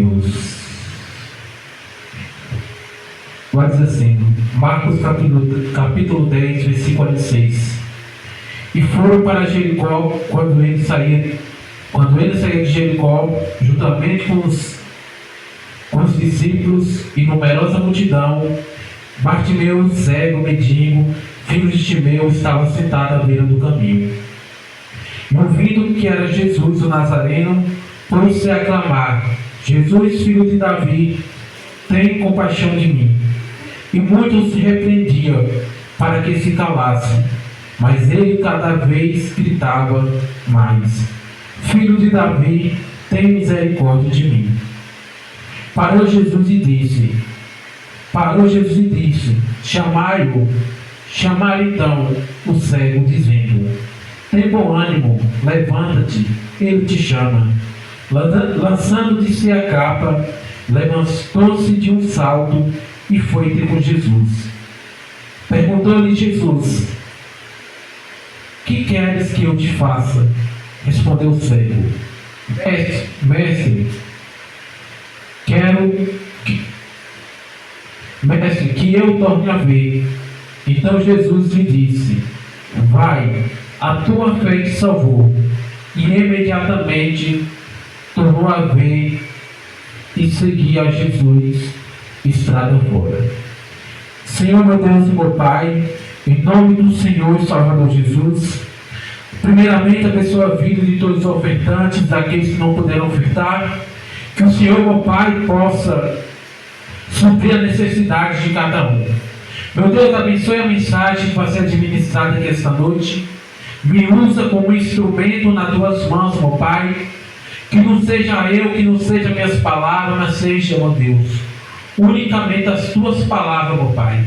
Deus. Vai dizer assim, Marcos capítulo 10, versículo 46. E foram para Jericó quando ele saía de Jericó, juntamente com os discípulos e numerosa multidão. Bartimeu, cego, mendigo, filho de Timeu, estava sentado à beira do caminho. E ouvindo que era Jesus o Nazareno, pôs-se a clamar: Jesus, filho de Davi, tem compaixão de mim. E muitos se repreendiam para que se calasse, mas ele cada vez gritava mais: Filho de Davi, tem misericórdia de mim. Parou Jesus e disse: Chamai-o. Chamaram então o cego, dizendo: Tem bom ânimo, levanta-te, ele te chama. Lançando de si a capa, levantou-se de um salto e foi ter com Jesus. Perguntou-lhe Jesus: Que queres que eu te faça? Respondeu o cego: Mestre, que eu torne a ver. Então Jesus lhe disse: Vai, a tua fé te salvou. E imediatamente tornou a ver e seguia a Jesus estrada fora. Senhor, meu Deus e meu Pai, em nome do Senhor e Salvador Jesus, primeiramente abençoa a vida de todos os ofertantes, daqueles que não puderam ofertar, que o Senhor, meu Pai, possa suprir a necessidade de cada um. Meu Deus, abençoe a mensagem que vai ser administrada aqui esta noite. Me usa como instrumento nas tuas mãos, meu Pai. Que não seja eu, que não seja minhas palavras, mas seja, meu Deus, unicamente as tuas palavras, meu Pai.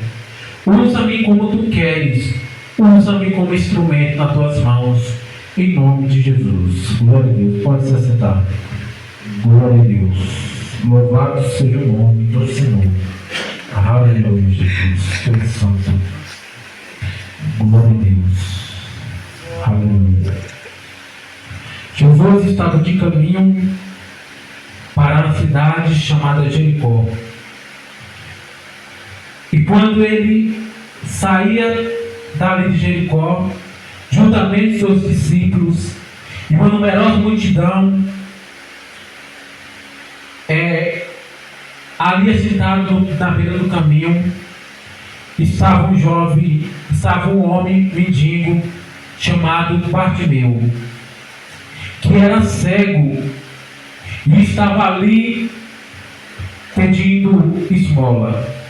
Usa-me como tu queres. Usa-me como instrumento nas tuas mãos. Em nome de Jesus. Glória a Deus. Pode se assentar. Glória a Deus. Louvado seja o nome do Senhor. Aleluia, Jesus. Tu és santo. Glória a Deus. Aleluia. Jesus estava de caminho para a cidade chamada Jericó. E quando ele saía dali de Jericó, juntamente com seus discípulos e uma numerosa multidão, ali sentado na beira do caminho, estava um homem mendigo chamado Bartimeu, que era cego e estava ali pedindo esmola.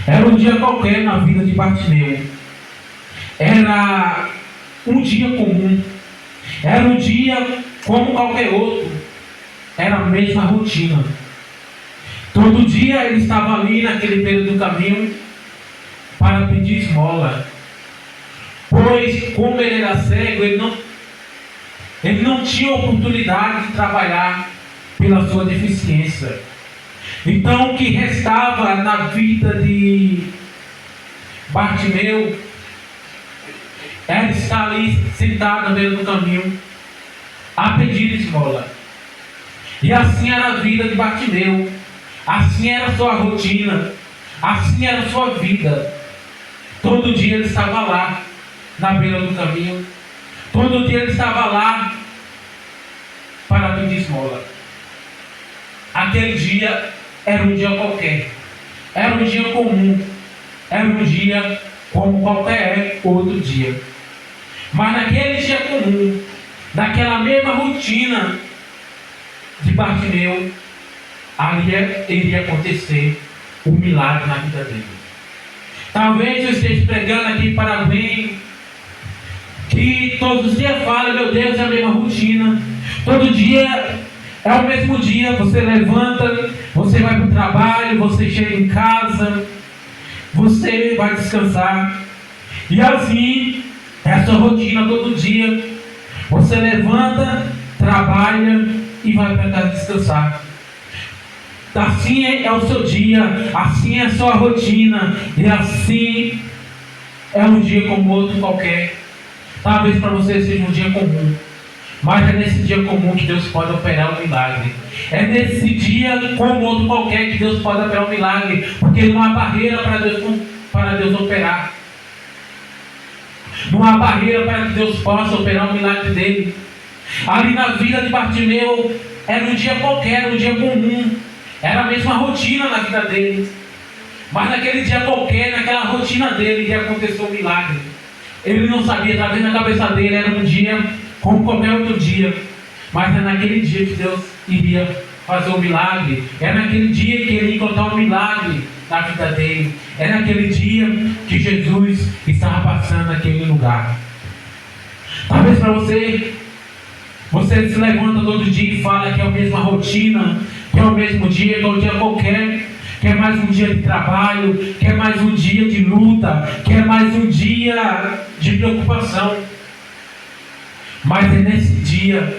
Era um dia qualquer na vida de Bartimeu. Era um dia comum. Era um dia como qualquer outro. Era a mesma rotina. Todo dia ele estava ali naquele período do caminho para pedir esmola. Pois, como ele era cego, ele não tinha oportunidade de trabalhar pela sua deficiência. Então, o que restava na vida de Bartimeu era estar ali sentado no meio do caminho a pedir esmola. E assim era a vida de Bartimeu. Assim era a sua rotina. Assim era a sua vida. Todo dia ele estava lá, na beira do caminho. Todo dia ele estava lá para pedir esmola. Aquele dia era um dia qualquer. Era um dia comum. Era um dia como qualquer outro dia. Mas naquele dia comum, naquela mesma rotina de Bartimeu, ali iria acontecer um milagre na vida dele. Talvez eu esteja pregando aqui para alguém que todos os dias fala: meu Deus, é a mesma rotina. Todo dia é o mesmo dia. Você levanta, você vai para o trabalho, você chega em casa, você vai descansar. E assim é a sua rotina todo dia. Você levanta, trabalha e vai para casa descansar. Assim é o seu dia, assim é a sua rotina, e assim é um dia como outro qualquer. Talvez para você seja um dia comum, Mas é nesse dia comum que Deus pode operar um milagre. É nesse dia como outro qualquer que Deus pode operar um milagre. Porque não há barreira para Deus operar. Não há barreira para que Deus possa operar um milagre dele. Ali na vida de Bartimeu era um dia qualquer, um dia comum. Era a mesma rotina na vida dele. Mas naquele dia qualquer, naquela rotina dele, aconteceu um milagre. Ele não sabia, estava na cabeça dele, era um dia como qualquer outro dia. Mas é naquele dia que Deus iria fazer um milagre. É naquele dia que ele ia encontrar um milagre na vida dele. É naquele dia que Jesus estava passando naquele lugar. Talvez para você se levanta todo dia e fala que é a mesma rotina, que é o mesmo dia, que é um dia qualquer, que é mais um dia de trabalho, que é mais um dia de luta, que é mais um dia de preocupação. Mas é nesse dia,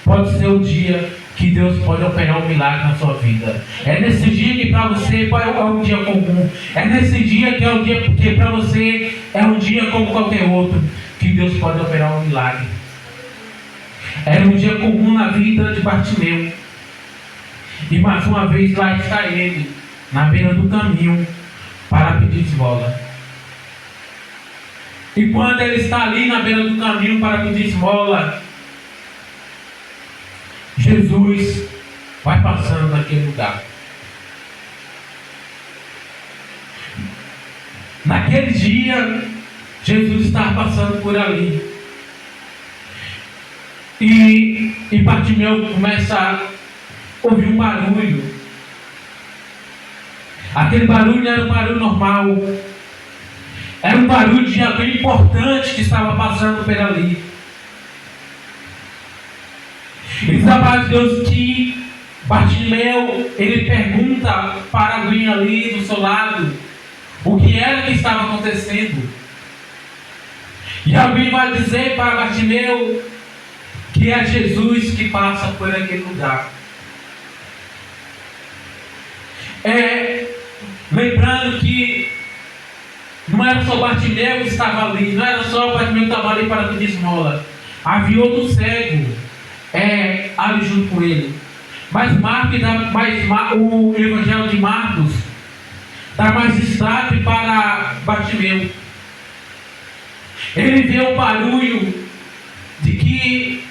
pode ser o dia que Deus pode operar um milagre na sua vida. É nesse dia que para você é um dia comum. É nesse dia que é um dia que para você é um dia como qualquer outro, que Deus pode operar um milagre. Era um dia comum na vida de Bartimeu. E mais uma vez lá está ele, na beira do caminho, para pedir esmola. E quando ele está ali na beira do caminho para pedir esmola, Jesus vai passando naquele lugar. Naquele dia, Jesus estava passando por ali. E Bartimeu começa a ouvir um barulho. Aquele barulho não era um barulho normal. Era um barulho de alguém importante que estava passando por ali. E diz a palavra de Deus que Bartimeu, ele pergunta para alguém ali do seu lado o que era que estava acontecendo. E alguém vai dizer para Bartimeu que é Jesus que passa por aquele lugar. Lembrando que não era só Bartimeu que estava ali, não era só Bartimeu que estava ali para pedir esmola. Havia outro cego ali junto com ele. Mas o Evangelho de Marcos dá mais destaque para Bartimeu. Ele vê o barulho de que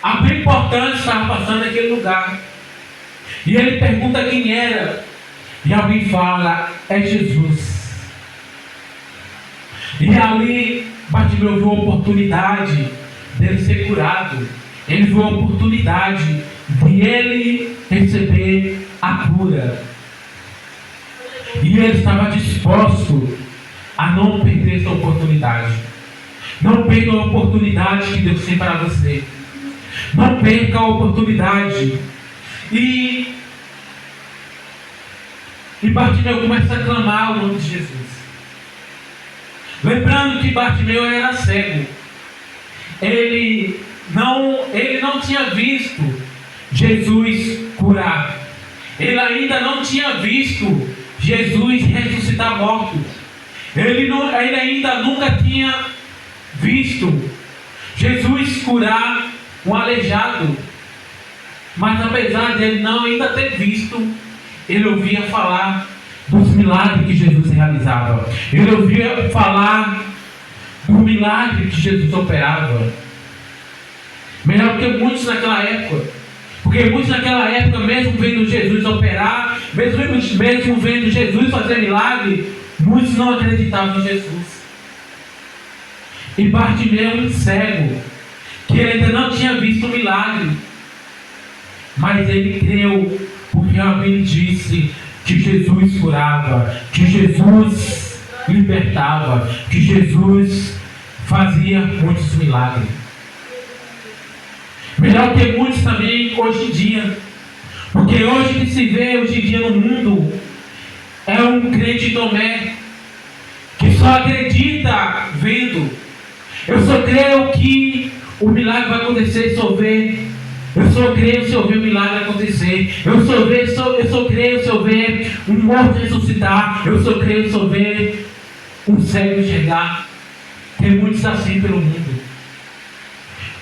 alguém importante estava passando naquele lugar. E ele pergunta quem era. E alguém fala, é Jesus. E ali Bartimeu viu a oportunidade dele ser curado. Ele viu a oportunidade de ele receber a cura. E ele estava disposto a não perder essa oportunidade. Não perca a oportunidade que Deus tem para você. Não perca a oportunidade. E Bartimeu começa a clamar o nome de Jesus. Lembrando que Bartimeu era cego. Ele não tinha visto Jesus curar. Ele ainda não tinha visto Jesus ressuscitar mortos. Ele ainda nunca tinha visto Jesus curar um aleijado. Mas apesar de ele não ainda ter visto, ele ouvia falar dos milagres que Jesus realizava. Ele ouvia falar do milagre que Jesus operava. Melhor que muitos naquela época. Porque muitos naquela época, mesmo vendo Jesus operar, mesmo vendo Jesus fazer milagre, muitos não acreditavam em Jesus. E Bartimeu, cego, que ele ainda não tinha visto o milagre, mas ele creu, porque alguém disse que Jesus curava, que Jesus libertava, que Jesus fazia muitos milagres. Melhor que muitos também hoje em dia. Porque hoje que se vê hoje em dia no mundo é um crente Tomé que só acredita vendo. Eu só creio que o milagre vai acontecer se eu ver. Eu só creio se eu ver o milagre acontecer. Eu só creio se eu ver um morto ressuscitar. Eu só creio se eu ver um cego enxergar. Tem muitos assim pelo mundo.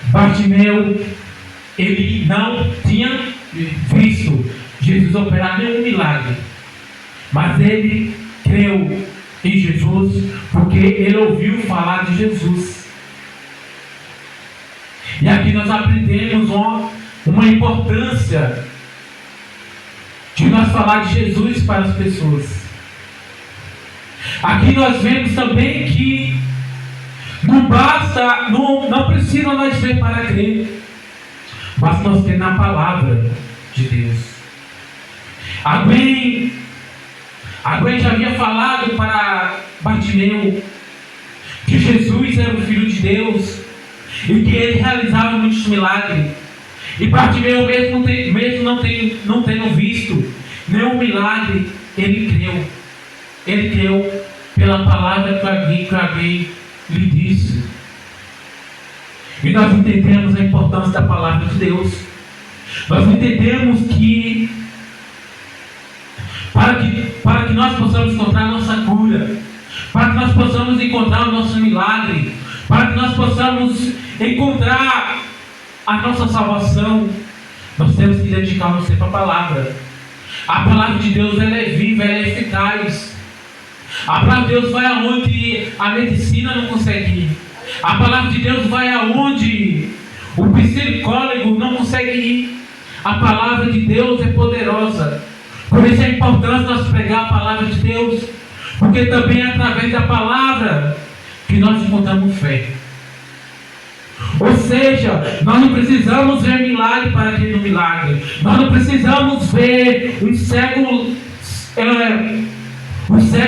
Bartimeu, ele não tinha visto Jesus operar nenhum milagre, mas ele creu em Jesus porque ele ouviu falar de Jesus. E aqui nós aprendemos uma importância de nós falar de Jesus para as pessoas. Aqui nós vemos também que não basta, não precisa nós ver para crer, mas nós ter na palavra de Deus. Alguém já havia falado para Bartimeu que Jesus era o Filho de Deus e que ele realizava muitos milagres. E Bartimeu, mesmo não tendo visto nenhum milagre, ele creu. Ele creu pela palavra que alguém lhe disse. E nós entendemos a importância da palavra de Deus. Nós entendemos que para que nós possamos encontrar a nossa cura, para que nós possamos encontrar o nosso milagre, para que nós possamos encontrar a nossa salvação, nós temos que dedicar o nosso tempo à palavra. A palavra de Deus, ela é viva, ela é eficaz. A palavra de Deus vai aonde a medicina não consegue ir. A palavra de Deus vai aonde o psicólogo não consegue ir. A palavra de Deus é poderosa. Por isso é importante nós pregar a palavra de Deus, porque também é através da palavra que nós encontramos fé. Ou seja, nós não precisamos ver milagre para crer no milagre. Nós não precisamos ver um cego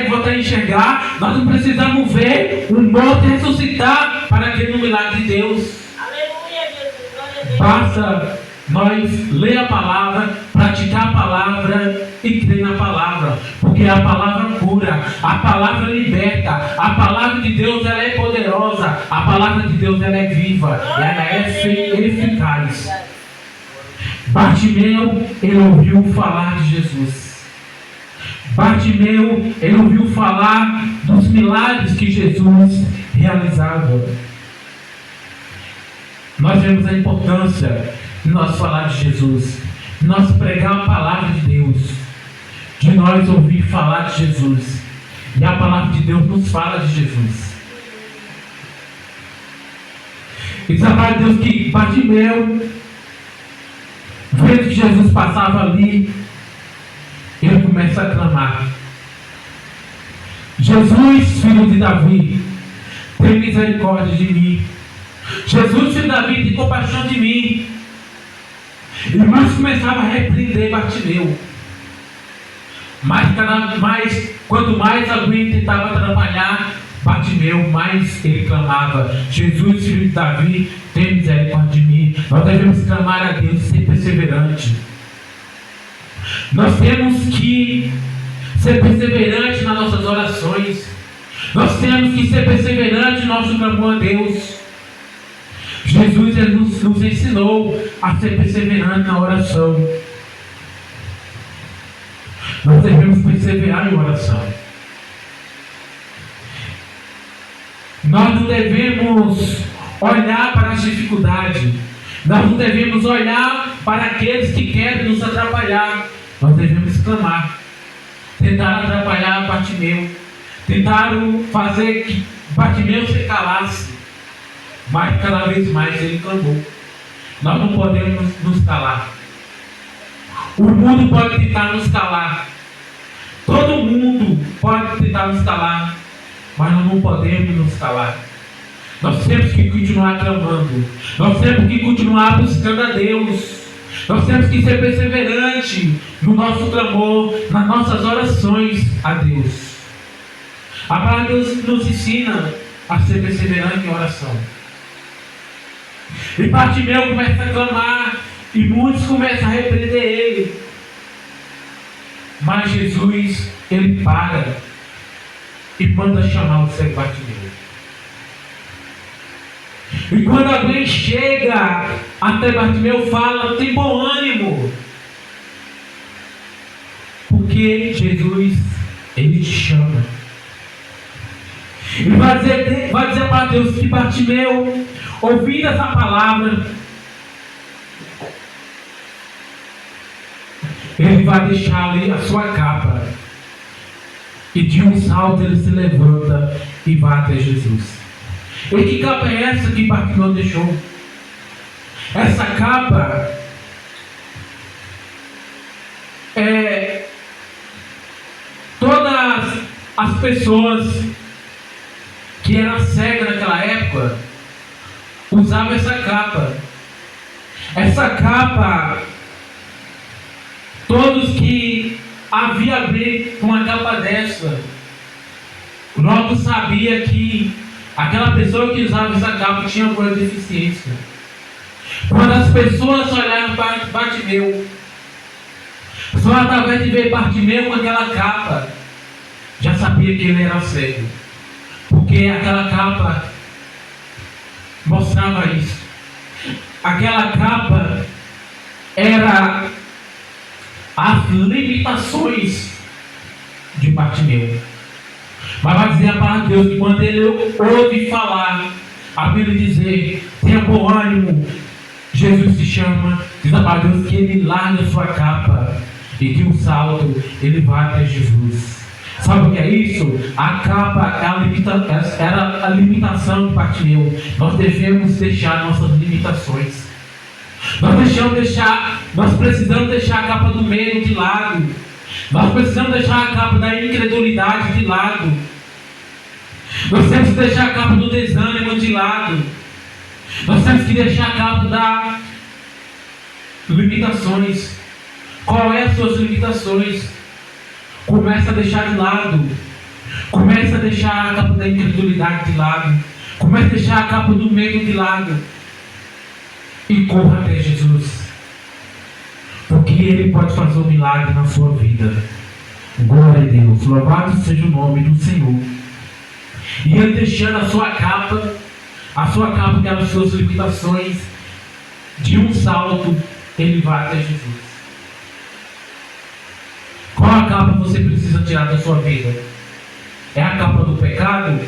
voltar a enxergar. Nós não precisamos ver um morto ressuscitar para crer no milagre de Deus. Aleluia, Jesus. Glória a Deus. Basta nós ler a palavra, praticar a palavra e crer na palavra, porque a palavra cura, a palavra liberta, a palavra de Deus ela é poderosa, a palavra de Deus ela é viva, ela é eficaz. Bartimeu, ele ouviu falar de Jesus. Bartimeu, ele ouviu falar dos milagres que Jesus realizava. Nós vemos a importância de nós falar de Jesus, de nós pregar a palavra de Deus, de nós ouvir falar de Jesus. E a palavra de Deus nos fala de Jesus. E diz a palavra de Deus que Bartimeu, vendo que Jesus passava ali, ele começa a clamar: Jesus, filho de Davi, tem misericórdia de mim. Jesus, filho de Davi, tem compaixão de mim. E muitos começavam a repreender Bartimeu. Mas quanto mais alguém tentava atrapalhar Bartimeu, mais ele clamava: Jesus, filho de Davi, tem misericórdia de mim. Nós devemos clamar a Deus e ser perseverante. Nós temos que ser perseverante nas nossas orações. Nós temos que ser perseverante no nosso clamor a Deus. Jesus nos ensinou a ser perseverante na oração. Nós devemos perseverar em oração. Nós não devemos olhar para as dificuldades. Nós não devemos olhar para aqueles que querem nos atrapalhar. Nós devemos clamar. Tentaram atrapalhar Bartimeu. Tentaram fazer que Bartimeu se calasse. Mas cada vez mais ele clamou. Nós não podemos nos calar. O mundo pode tentar nos calar. Todo mundo pode tentar nos calar. Mas nós não podemos nos calar. Nós temos que continuar clamando. Nós temos que continuar buscando a Deus. Nós temos que ser perseverantes no nosso clamor, nas nossas orações a Deus. A palavra de Deus nos ensina a ser perseverante em oração. E Bartimeu começa a clamar, e muitos começam a repreender ele. Mas Jesus, ele para e manda chamar o cego Bartimeu. E quando alguém chega até Bartimeu, fala: tem bom ânimo, porque Jesus, ele te chama. Ele vai dizer vai dizer para Deus que Bartimeu, ouvindo essa palavra, ele vai deixar ali a sua capa. E de um salto ele se levanta e vai até Jesus. E que capa é essa que Bartimeu deixou? Essa capa todas as pessoas que eram cegas naquela época usavam essa capa. Essa capa, todos que havia abrir com uma capa dessa, logo sabia que aquela pessoa que usava essa capa tinha alguma deficiência. Quando as pessoas olhavam para Bartimeu, só através de ver Bartimeu com aquela capa, já sabia que ele era cego, porque aquela capa mostrava isso. Aquela capa era as limitações de Bartimeu. Mas vai dizer a palavra de Deus que quando ele ouve falar, a Bíblia dizer: tenha bom ânimo, Jesus se chama, diz a palavra de Deus que ele larga sua capa e de um salto ele vai até Jesus. Sabe o que é isso? A capa era a limitação de Bartimeu. Nós devemos deixar nossas limitações. Nós precisamos deixar a capa do medo de lado. Nós precisamos deixar a capa da incredulidade de lado. Nós temos que deixar a capa do desânimo de lado. Nós temos que deixar a capa das limitações. Qual é as suas limitações? Começa a deixar de lado. Começa a deixar a capa da incredulidade de lado. Começa a deixar a capa do medo de lado. E corra até Jesus. Porque Ele pode fazer um milagre na sua vida. Glória a Deus. Louvado seja o nome do Senhor. E Ele deixando a sua capa que eram as suas limitações, de um salto, Ele vai até Jesus. Qual a capa você precisa tirar da sua vida? É a capa do pecado?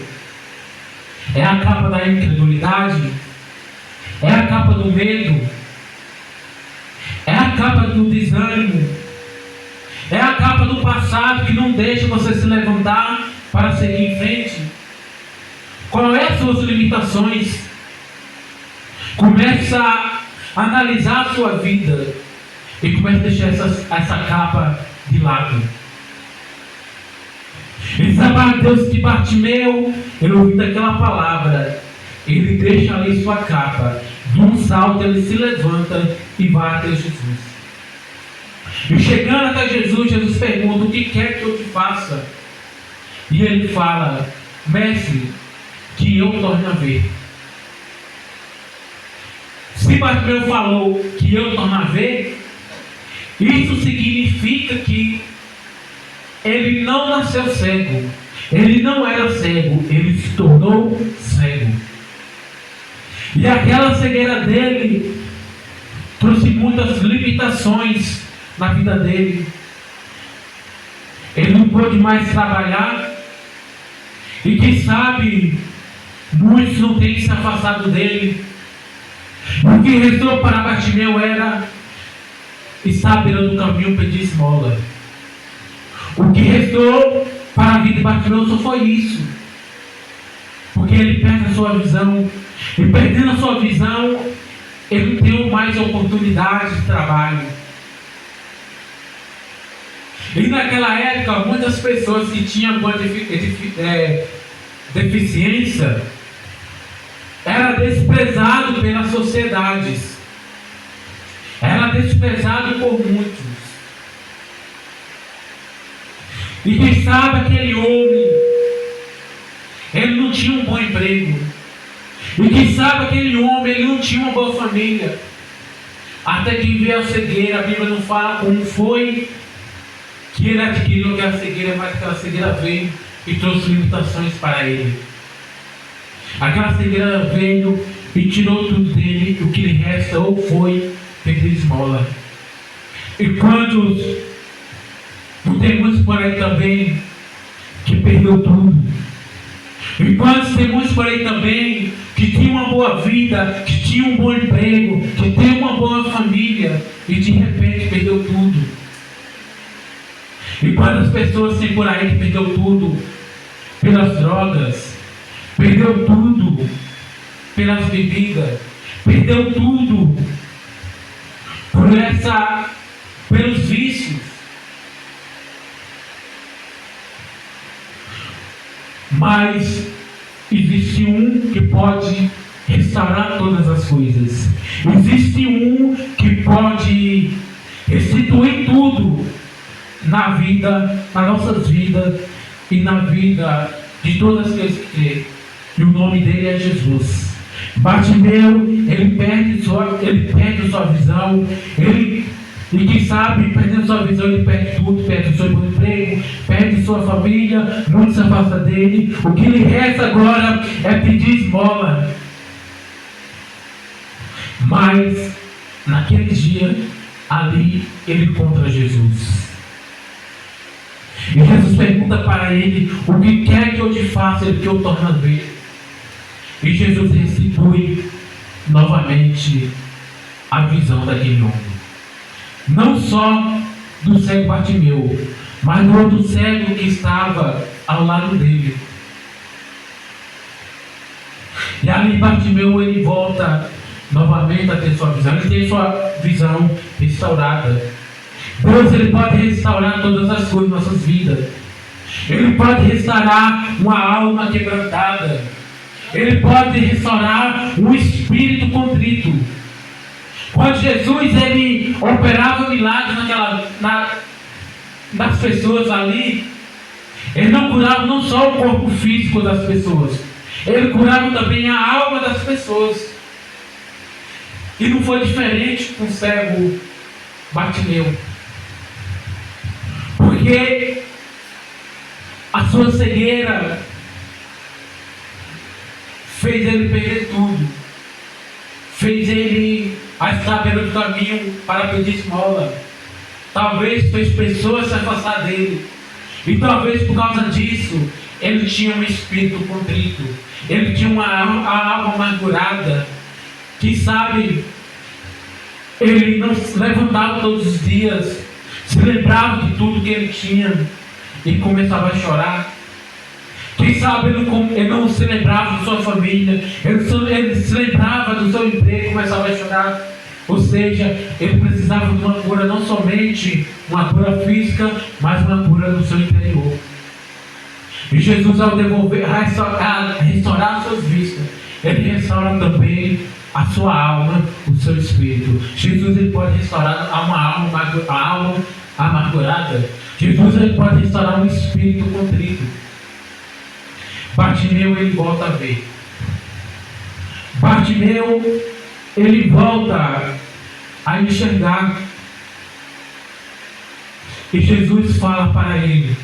É a capa da incredulidade? É a capa do medo? É a capa do desânimo? É a capa do passado que não deixa você se levantar para seguir em frente? Qual é as suas limitações? Começa a analisar a sua vida e começa a deixar essa capa de lado. Ele sabe, Deus, que Bartimeu, ele ouvindo aquela palavra, ele deixa ali sua capa, de um salto ele se levanta e vai até Jesus. E chegando até Jesus, Jesus pergunta: o que quer que eu te faça? E ele fala: mestre, que eu torne a ver. Se Bartimeu falou que eu torne a ver, isso significa que ele não nasceu cego. Ele não era cego, ele se tornou cego. E aquela cegueira dele trouxe muitas limitações na vida dele. Ele não pôde mais trabalhar. E quem sabe, muitos não têm se afastado dele. O que restou para Bartimeu era estar à beira do caminho pedir esmola. O que restou para a vida de Bartimeu só foi isso. Porque ele perde a sua visão. E perdendo a sua visão, ele não tem mais oportunidade de trabalho. E naquela época, muitas pessoas que tinham alguma deficiência era desprezado pelas sociedades. Era desprezado por muitos. E quem sabe aquele homem, ele não tinha um bom emprego. E quem sabe aquele homem, ele não tinha uma boa família. Até que veio a cegueira. A Bíblia não fala como foi que ele adquiriu aquela cegueira, mas aquela cegueira veio e trouxe limitações para ele. Aquela cegueira veio e tirou tudo dele. O que lhe resta ou foi pedir esmola. E quantos, não tem muitos por aí também que perdeu tudo. E quantos temos por aí também que tinha uma boa vida, que tinha um bom emprego, que tem uma boa família e de repente perdeu tudo. E quantas pessoas tem por aí que perdeu tudo pelas drogas, perdeu tudo pelas bebidas, perdeu tudo pelos vícios. Mas existe um que pode restaurar todas as coisas. Existe um que pode restituir tudo na vida, nas nossas vidas e na vida de todas as que crê. E o nome dele é Jesus. Bartimeu, ele perde sua visão, e quem sabe, perdendo sua visão, ele perde tudo, perde o seu emprego, perde sua família, muitos se afasta dele. O que lhe resta agora é pedir esmola. Mas, naquele dia, ali, ele encontra Jesus. E Jesus pergunta para ele: o que quer que eu te faça? Ele que eu torne a ver. E Jesus restitui novamente a visão daquele homem. Não só do cego Bartimeu, mas do outro cego que estava ao lado dele. E ali Bartimeu, ele volta novamente a ter sua visão. Ele tem sua visão restaurada. Deus, ele pode restaurar todas as coisas em nossas vidas. Ele pode restaurar uma alma quebrantada. Ele pode restaurar um espírito contrito. Quando Jesus, ele operava milagres nas pessoas ali, ele não curava não só o corpo físico das pessoas, ele curava também a alma das pessoas. E não foi diferente com o cego Bartimeu, porque a sua cegueira fez ele perder tudo, fez ele estar pelo caminho para pedir esmola. Talvez fez pessoas se afastar dele, e talvez por causa disso ele tinha um espírito contrito, ele tinha uma alma amargurada, que sabe, ele não se levantava todos os dias, se lembrava de tudo que ele tinha e começava a chorar. Quem sabe ele não se lembrava de sua família, ele se lembrava do seu emprego e começava a chorar. Ou seja, ele precisava de uma cura, não somente uma cura física, mas uma cura no seu interior. E Jesus, ao restaurar suas vistas, ele restaura também a sua alma, o seu espírito. Jesus, ele pode restaurar uma alma amargurada. Jesus, ele pode restaurar um espírito contrito. Bartimeu, ele volta a ver. Bartimeu, ele volta a enxergar. E Jesus fala para ele: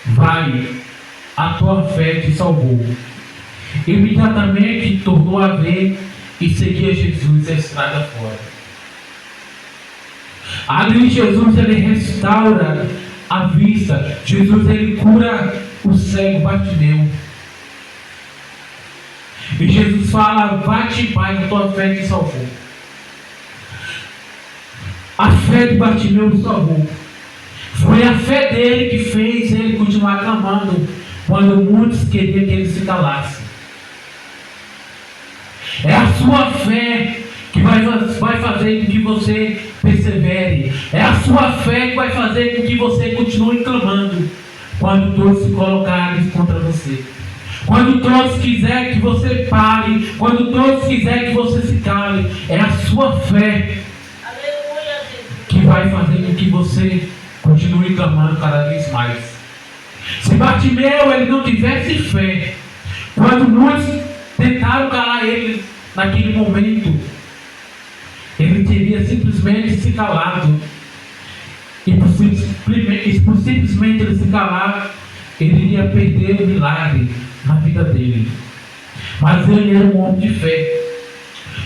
vai, a tua fé te salvou. Imediatamente tornou a ver e seguia Jesus a estrada fora. Ali Jesus, ele restaura a vista. Jesus, ele cura o cego Bartimeu. E Jesus fala: vai-te em paz, a tua fé te salvou. A fé de Bartimeu o salvou. Foi a fé dele que fez ele continuar clamando quando muitos queriam que ele se calasse. É a sua fé que vai fazer com que você persevere. É a sua fé que vai fazer com que você continue clamando quando todos se colocarem contra você. Quando todos quiserem que você pare, quando todos quiserem que você se cale, é a sua fé que vai fazer com que você continue clamando cada vez mais. Se Bartimeu, ele não tivesse fé, quando muitos tentaram calar ele naquele momento, ele teria simplesmente se calado. E por simplesmente ele se calar, ele iria perder o milagre na vida dele. Mas ele era um homem de fé.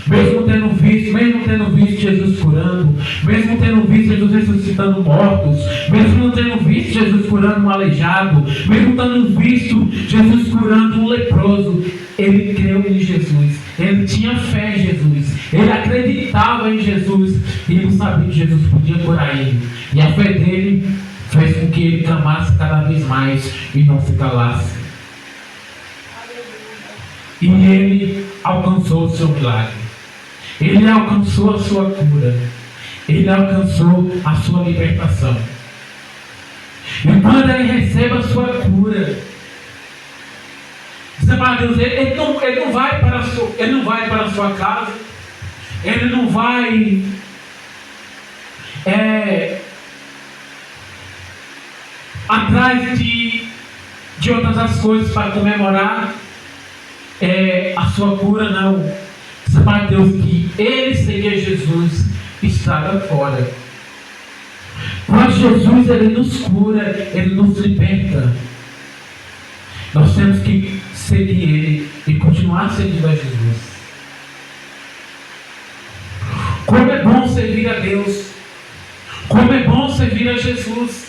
mesmo tendo visto Jesus curando, mesmo tendo visto Jesus ressuscitando mortos, mesmo não tendo visto Jesus curando um aleijado, mesmo tendo visto Jesus curando um leproso, ele creu em Jesus, ele tinha fé em Jesus, ele acreditava em Jesus e ele sabia que Jesus podia curar ele. E a fé dele fez com que ele clamasse cada vez mais e não se calasse. E ele alcançou o seu milagre. Ele alcançou a sua cura. Ele alcançou a sua libertação. E quando ele recebe a sua cura, diz a Deus, ele não vai para a sua casa, ele não vai atrás de outras as coisas para comemorar a sua cura, não. Sabe Deus que ele seguir Jesus estraga fora. Quando Jesus ele nos cura, ele nos liberta. Nós temos que seguir ele e continuar seguindo a Jesus. Como é bom servir a Deus. Como é bom servir a Jesus.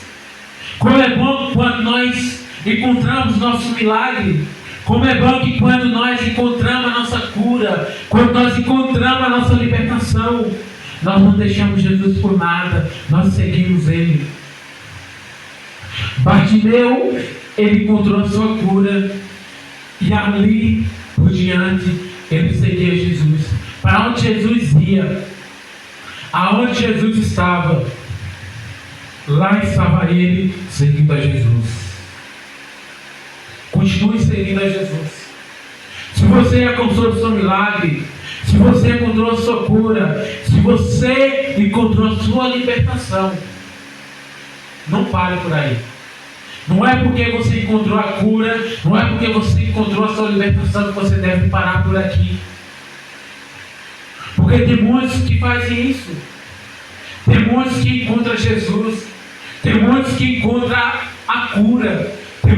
Como é bom quando nós encontramos nosso milagre. Como é bom que quando nós encontramos a nossa cura, quando nós encontramos a nossa libertação, nós não deixamos Jesus por nada, nós seguimos Ele. Bartimeu, ele encontrou a sua cura e ali por diante ele seguia Jesus. Para onde Jesus ia, aonde Jesus estava, lá estava ele seguindo a Jesus. Continue seguindo a Jesus. Se você alcançou o seu milagre, se você encontrou a sua cura, se você encontrou a sua libertação, não pare por aí. Não é porque você encontrou a cura, não é porque você encontrou a sua libertação que você deve parar por aqui. Porque tem muitos que fazem isso. Tem muitos que encontram Jesus. Tem muitos que encontram a cura. Tem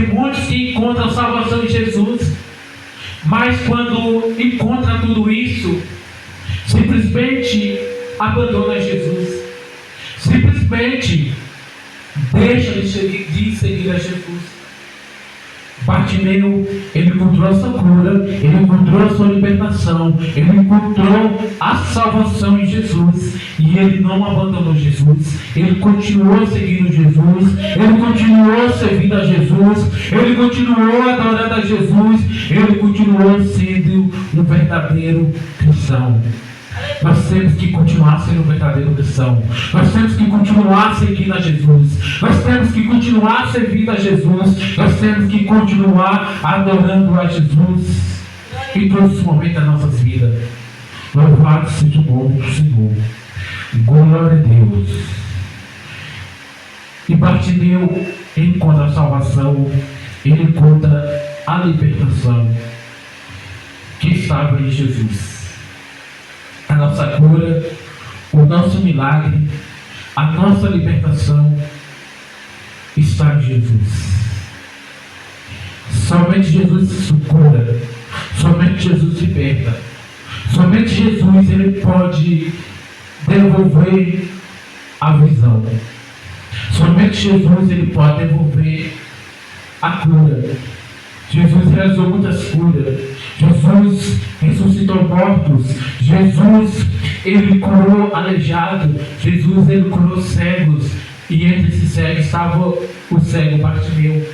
muitos que encontram a salvação em Jesus. Mas quando encontra tudo isso, simplesmente abandona Jesus. Simplesmente deixa de seguir a Jesus. Bartimeu, ele encontrou a sua cura, ele encontrou a sua libertação, ele encontrou a salvação em Jesus, e ele não abandonou Jesus, ele continuou seguindo Jesus, ele continuou servindo a Jesus, ele continuou adorando a Jesus, ele continuou sendo um verdadeiro cristão. Nós temos que continuar sendo um verdadeiro cristão. Nós temos que continuar seguindo a Jesus. Nós temos que continuar servindo a Jesus. Nós temos que continuar adorando a Jesus em todos os momentos das nossas vidas. Louvado seja o nome do Senhor. Glória a Deus. E Bartimeu encontra a salvação, ele encontra a libertação que estava em Jesus. A nossa cura, o nosso milagre, a nossa libertação está em Jesus. Somente Jesus cura, somente Jesus liberta, somente Jesus ele pode devolver a visão, somente Jesus ele pode devolver a cura. Jesus realizou muitas curas. Jesus ressuscitou mortos. Jesus, ele curou aleijado. Jesus, ele curou cegos. E entre esses cegos estava o cego Bartimeu.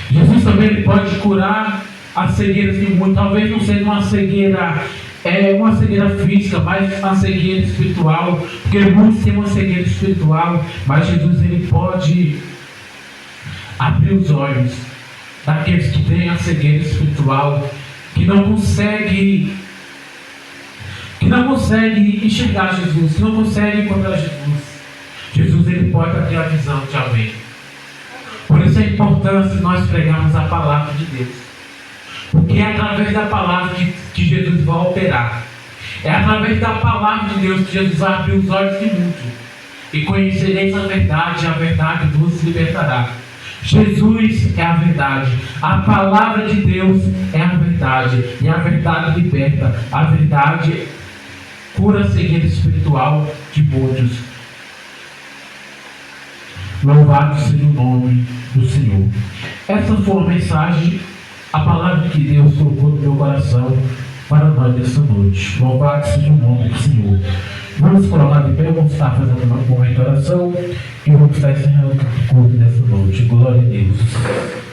Jesus também ele pode curar as cegueiras de muitos. Talvez não seja uma cegueira física, mas uma cegueira espiritual. Porque muitos têm uma cegueira espiritual. Mas Jesus, ele pode abrir os olhos daqueles que têm a cegueira espiritual, que não consegue enxergar Jesus, que não consegue encontrar Jesus. Jesus ele pode abrir a visão de alguém. Por isso a importância de nós pregarmos a palavra de Deus, porque é através da palavra que Jesus vai operar. É através da palavra de Deus que Jesus vai abrir os olhos de muitos. E conhecereis a verdade, e a verdade vos libertará. Jesus é a verdade. A palavra de Deus é a verdade. E a verdade liberta. A verdade cura a cegueira espiritual de muitos. Louvado seja o nome do Senhor. Essa foi uma mensagem, a palavra que Deus colocou no meu coração para nós nessa noite. Louvado seja o nome do Senhor. Vamos colocar de pé, vamos estar fazendo uma boa oração e vamos estar encerrando o culto dessa noite. Glória a Deus.